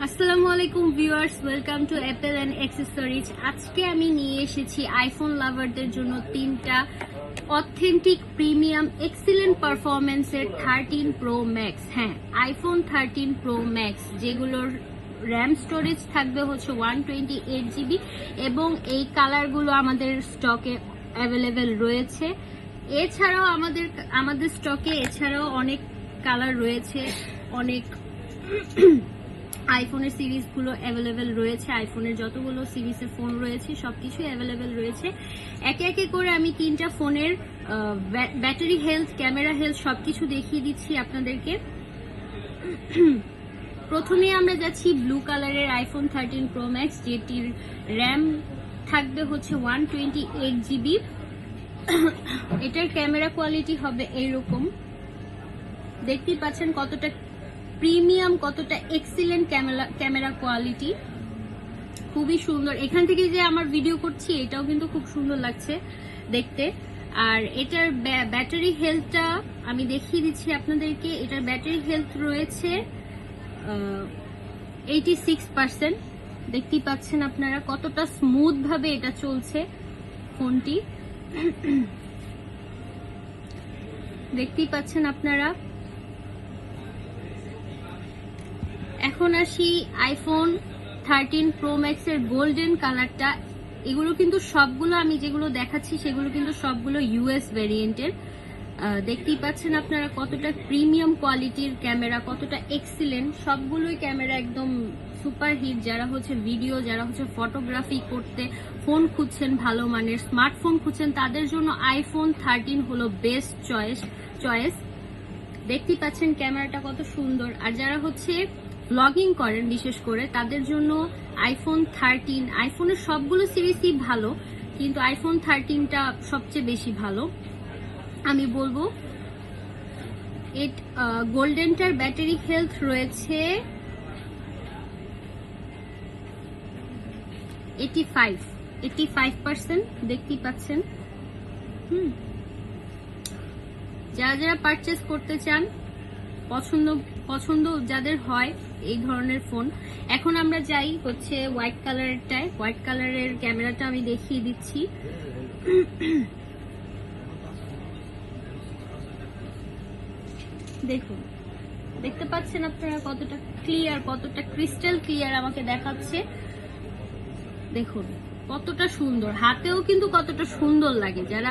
আসসালামু আলাইকুম viewers, welcome to Apple and accessories. আজকে আমি নিয়ে এসেছি আইফোন লাভারদের জন্য তিনটা অথেন্টিক প্রিমিয়াম এক্সিলেন্ট পারফরমেন্সের 13 প্রো ম্যাক্স। হ্যাঁ, আইফোন 13 প্রো ম্যাক্স, যেগুলোর র্যাম স্টোরেজ থাকবে হচ্ছে 128 জিবি এবং এই কালারগুলো আমাদের স্টকে অ্যাভেলেবেল রয়েছে। এছাড়াও আমাদের স্টকে এছাড়াও অনেক কালার রয়েছে, অনেক আইফোনের সিরিজগুলো অ্যাভেলেবেল রয়েছে। আইফোনের যতগুলো সিরিজের ফোন রয়েছে সবকিছুই অ্যাভেলেবেল রয়েছে। একে একে করে আমি তিনটা ফোনের ব্যাটারি হেলথ, ক্যামেরা হেলথ সবকিছু দেখিয়ে দিচ্ছি আপনাদেরকে। প্রথমে আমরা যাচ্ছি ব্লু কালারের আইফোন 13 প্রো ম্যাক্স, যেটির র্যাম থাকবে হচ্ছে 128 জিবি। এটার ক্যামেরা কোয়ালিটি হবে এইরকম, দেখতেই পাচ্ছেন কতটা প্রিমিয়াম, কতটা এক্সিলেন্ট ক্যামেরা কোয়ালিটি, খুবই সুন্দর। এখান থেকে যে আমার ভিডিও করছি এটাও কিন্তু খুব সুন্দর লাগছে দেখতে। আর এটার ব্যাটারি হেলথটা আমি দেখিয়ে দিচ্ছি আপনাদেরকে। এটার ব্যাটারি হেলথ রয়েছে 86%। দেখতেই পাচ্ছেন আপনারা কতটা স্মুথ ভাবে এটা চলছে ফোনটি, দেখতেই পাচ্ছেন আপনারা। এখন আসি আইফোন 13 প্রো ম্যাক্স এর গোল্ডেন কালারটা। এগুলো কিন্তু সবগুলো, আমি যেগুলো দেখাচ্ছি সেগুলো কিন্তু সবগুলো ইউএস ভ্যারিয়েন্টের। দেখতেই পাচ্ছেন আপনারা কতটা প্রিমিয়াম কোয়ালিটির ক্যামেরা, কতটা এক্সিলেন্ট। সবগুলোই ক্যামেরা একদম সুপার হিট। যারা হচ্ছে ভিডিও, যারা হচ্ছে ফটোগ্রাফি করতে ফোন খুঁজছেন, ভালো মানের স্মার্টফোন খুঁজছেন, তাদের জন্য আইফোন 13 হলো বেস্ট চয়েস। দেখতেই পাচ্ছেন ক্যামেরাটা কত সুন্দর। আর যারা হচ্ছে ব্লগিং করেন বিশেষ করে, তাদের জন্য আইফোন 13, আইফোনের সবগুলো সিরিজই ভালো কিন্তু আইফোন 13টা সবচেয়ে বেশি ভালো আমি বলবো। গোল্ডেনটার ব্যাটারি হেলথ রয়েছে 85%, দেখতেই পাচ্ছেন। যারা যারা পারচেস করতে চান, পছন্দ যাদের হয় এই ধরনের ফোন। এখন আমরা যাই হচ্ছে হোয়াইট কালারেরটায়। হোয়াইট কালারের ক্যামেরাটা আমি দেখিয়ে দিচ্ছি। দেখুন, দেখতে পাচ্ছেন আপনারা কতটা ক্লিয়ার, কতটা ক্রিস্টাল ক্লিয়ার আমাকে দেখাচ্ছে। দেখুন কতটা সুন্দর, হাতেও কিন্তু কতটা সুন্দর লাগে। যারা